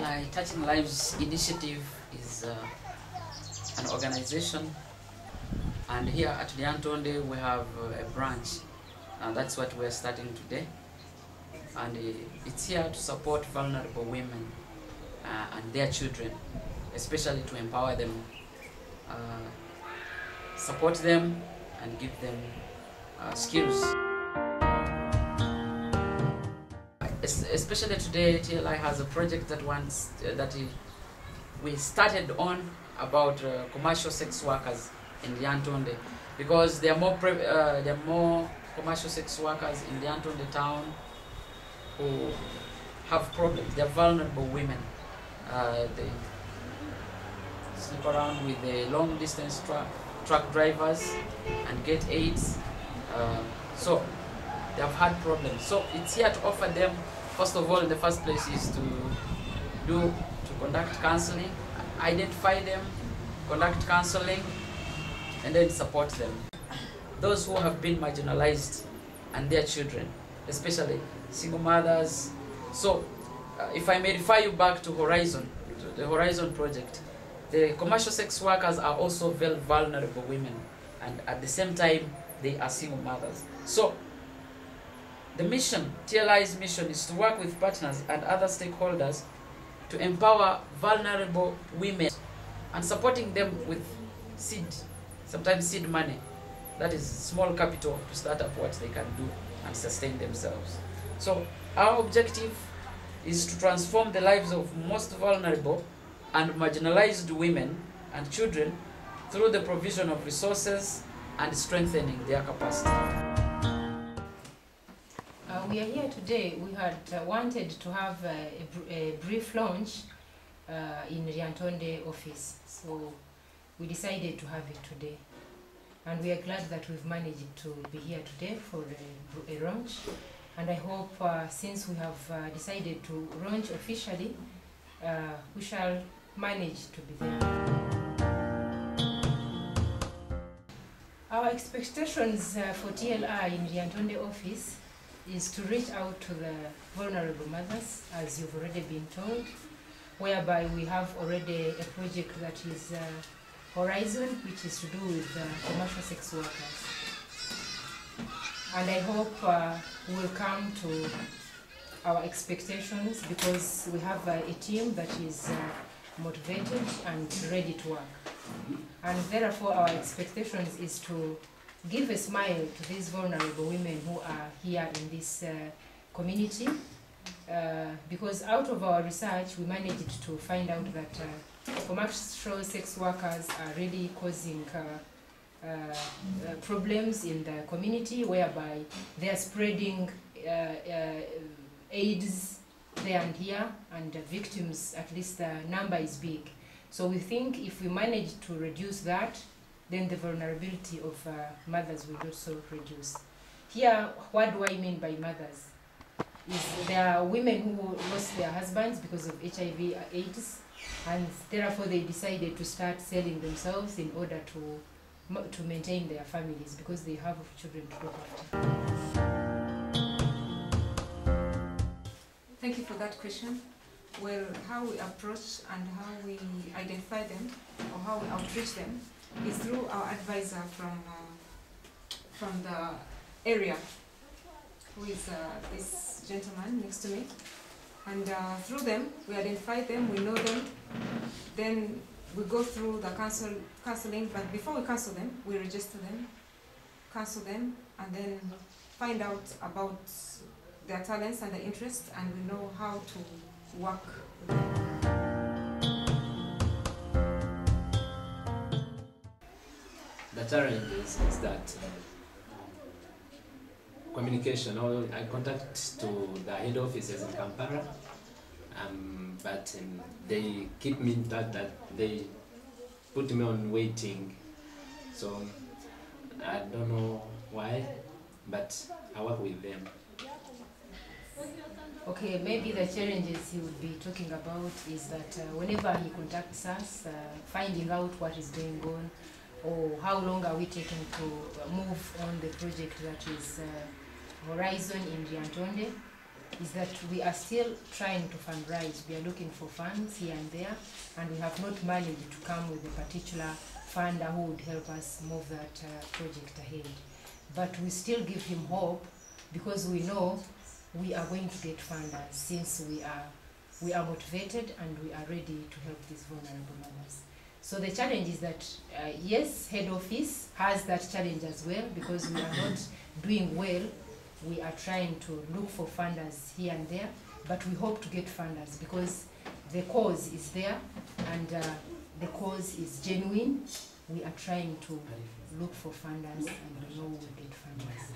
TLI Touching Lives initiative is an organization, and here at Lyantonde we have a branch, and that's what we are starting today. And it's here to support vulnerable women and their children, especially to empower them, support them and give them skills. Especially today, TLI has a project that we started on about commercial sex workers in Lyantonde, because there are more commercial sex workers in Lyantonde town who have problems. They are vulnerable women. They sleep around with the long distance truck drivers and get AIDS. So they have had problems. So it's here to offer them, first of all, in the first place, is to conduct counseling, identify them, conduct counseling, and then support them. Those who have been marginalized and their children, especially single mothers. So if I may refer you back to Horizon, to the Horizon project, the commercial sex workers are also very vulnerable women, and at the same time they are single mothers. So the mission, TLI's mission, is to work with partners and other stakeholders to empower vulnerable women and supporting them with seed, sometimes seed money, that is small capital to start up what they can do and sustain themselves. So our objective is to transform the lives of most vulnerable and marginalized women and children through the provision of resources and strengthening their capacity. We are here today. We had wanted to have a brief launch in Lyantonde office, so we decided to have it today. And we are glad that we've managed to be here today for a launch. And I hope since we have decided to launch officially, we shall manage to be there. Our expectations for TLI in Lyantonde office is to reach out to the vulnerable mothers, as you've already been told, whereby we have already a project that is Horizon, which is to do with commercial sex workers. And I hope we'll come to our expectations, because we have a team that is motivated and ready to work. And therefore our expectations is to give a smile to these vulnerable women who are here in this community, because out of our research we managed to find out that commercial sex workers are really causing problems in the community, whereby they are spreading AIDS there and here, and the victims, at least the number is big. So we think if we manage to reduce that, then the vulnerability of mothers will also reduce. Here, what do I mean by mothers? There are women who lost their husbands because of HIV/AIDS, and therefore they decided to start selling themselves in order to maintain their families, because they have children to look after. Thank you for that question. Well, how we approach and how we identify them, or how we outreach them, is through our advisor from the area, who is this gentleman next to me. And through them, we identify them, we know them, then we go through the counseling, but before we counsel them, we register them, counsel them, and then find out about their talents and their interests, and we know how to work with them. The challenge is that communication, or I contact to the head offices in Kampala, but they keep me in touch, that they put me on waiting. So I don't know why, but I work with them. Okay, maybe the challenges he would be talking about is that whenever he contacts us, finding out what is going on, or how long are we taking to move on the project that is Horizon in Lyantonde, is that we are still trying to fundraise. We are looking for funds here and there, and we have not managed to come with a particular funder who would help us move that project ahead. But we still give him hope, because we know we are going to get funders, since we are motivated and we are ready to help these vulnerable mothers. So the challenge is that, yes, head office has that challenge as well, because we are not doing well. We are trying to look for funders here and there, but we hope to get funders because the cause is there, and the cause is genuine. We are trying to look for funders, and we know we'll get funders.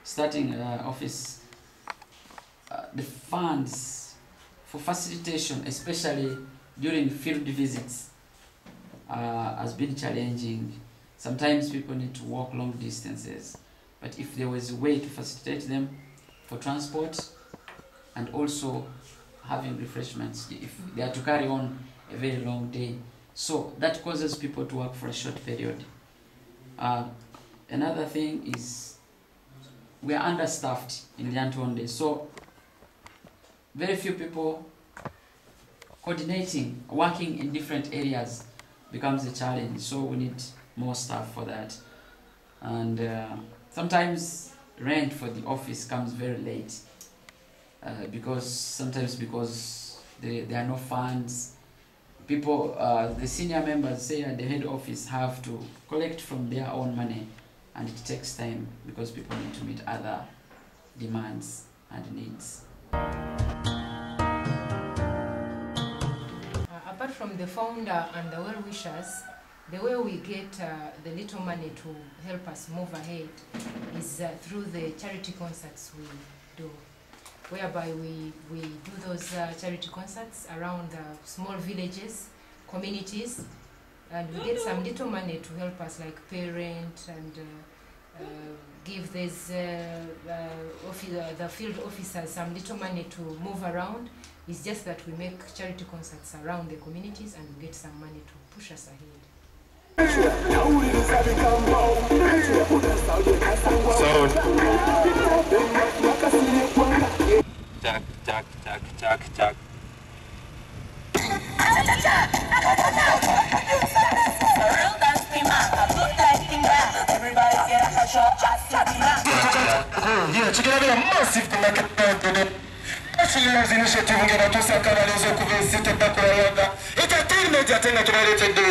Starting office, the funds for facilitation, especially during field visits, has been challenging. Sometimes people need to walk long distances, but if there was a way to facilitate them for transport and also having refreshments, if they are to carry on a very long day, so that causes people to work for a short period. Another thing is we are understaffed in Lyantonde, so very few people coordinating, working in different areas becomes a challenge, so we need more staff for that. And sometimes rent for the office comes very late, because there are no funds. People, the senior members say at the head office have to collect from their own money, and it takes time because people need to meet other demands and needs. Apart from the founder and the well-wishers, the way we get the little money to help us move ahead is through the charity concerts we do, whereby we do those charity concerts around small villages, communities, and we get some little money to help us, like pay rent and give the field officers some little money to move around. It's just that we make charity concerts around the communities and we get some money to push us ahead. Jack. National initiative ngera tusakana lezo kuvesite bakora yoga entertainment yatenga tunaletedde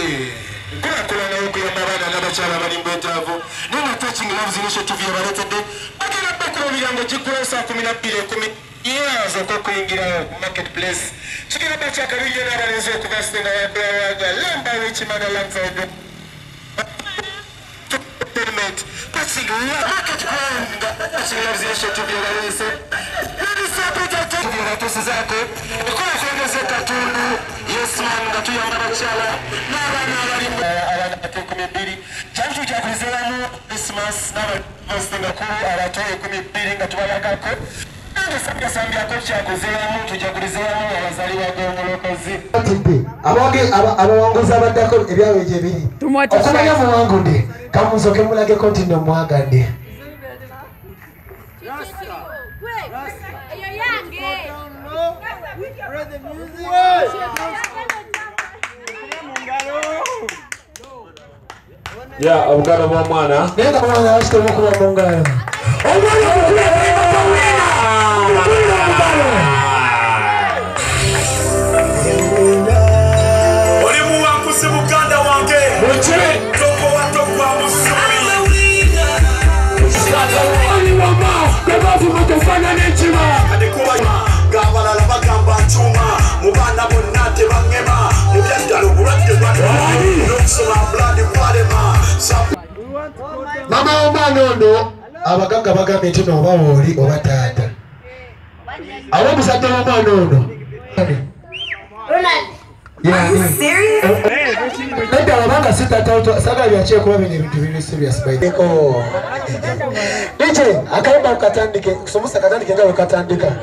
kuna na huko ya mabana n'abachala bali mbetavu nina touching loves initiative yabaletedde bagera bakora birango gikura saa 12:10 years ko kuingira marketplace kigera bachaka biye n'abalenzi okuvesite na yaga lamba wechimana landside entertainment touching market touching loves initiative yabaletedde Tusi zako ukora kuongeza katundu yes man gatuyamba bachala n'abana bali abana 12 cyangwa cyo kwizeramo Christmas n'abastinga ku abatoye 12 ngatubayagako ndio sambya ko cyakuzeramo tujya kurizeramo abazali bagomolokozi abawanguza abadako ebyabeje biri okumanya muwangude kamuzoke mulage continue mwagande Yeah, abugana mwa mwana. Nenda mwana ashite mukuru wa mungano. Omwana mukuru Oli muwanguzi Buganda wange. Muchire toko watokwa musuri. Oli mama, bebavu mukufana n'ekima. Adikuba gabalala bagamba chuma. Mubana bonna tebangema. Mubyandalo bulwadde bw'abantu. N'okusoma blood bw'alema. Mama omwana ono abaganga bagambye nti no bawoli oba taata. Awo musajja w'omwana ono. Are you serious? Nenda wabanga sita tauto saga byache kuba bine bintu bine serious by the oh. DJ akaimba ukatandike kusumbusa katandike ngawe katandika.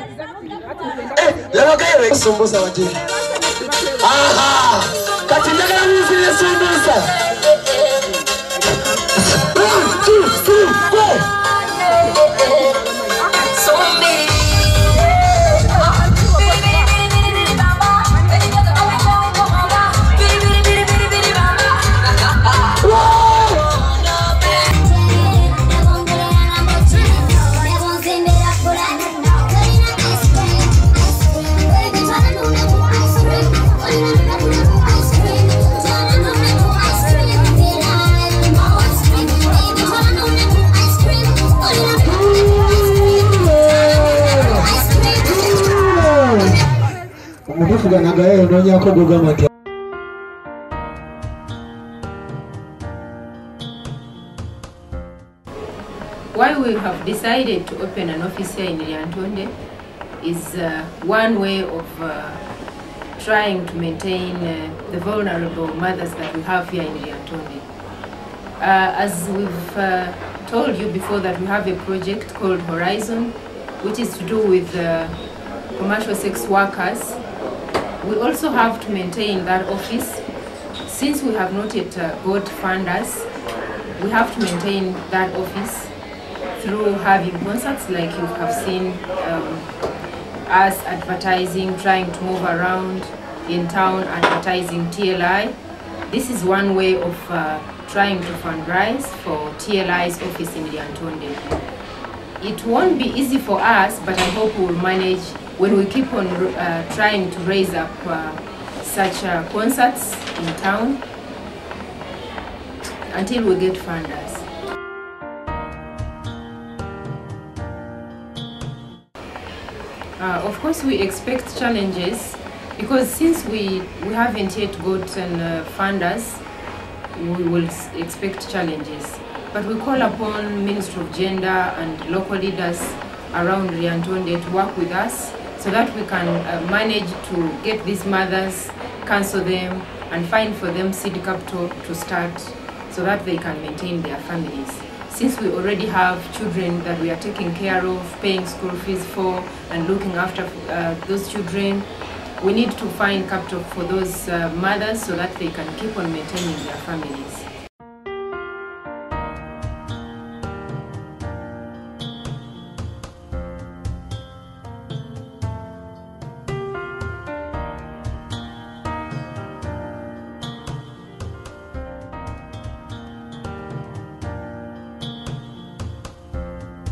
Lama gawe kusumbusa wajiki. Aha! Katindaka muziki sumbusa. 1, 2, 3, 4. bwafuganagayo onoonyako gugamba nti Why we have decided to open an office here in Lyantonde is one way of trying to maintain the vulnerable mothers that we have here in Lyantonde. As we've told you before, that we have a project called Horizon, which is to do with commercial sex workers. We also have to maintain that office. Since we have not yet got funders, we have to maintain that office through having concerts like you have seen us advertising, trying to move around in town, advertising TLI. This is one way of trying to fundraise for TLI's office in Lyantonde. It won't be easy for us, but I hope we'll manage when we keep on trying to raise up such concerts in town until we get funders. Of course, we expect challenges because since we haven't yet gotten funders, we will expect challenges. But we call upon Ministry of Gender and local leaders around Lyantonde to work with us so that we can manage to get these mothers, counsel them, and find for them seed capital to start so that they can maintain their families. Since we already have children that we are taking care of, paying school fees for, and looking after those children, we need to find capital for those mothers so that they can keep on maintaining their families.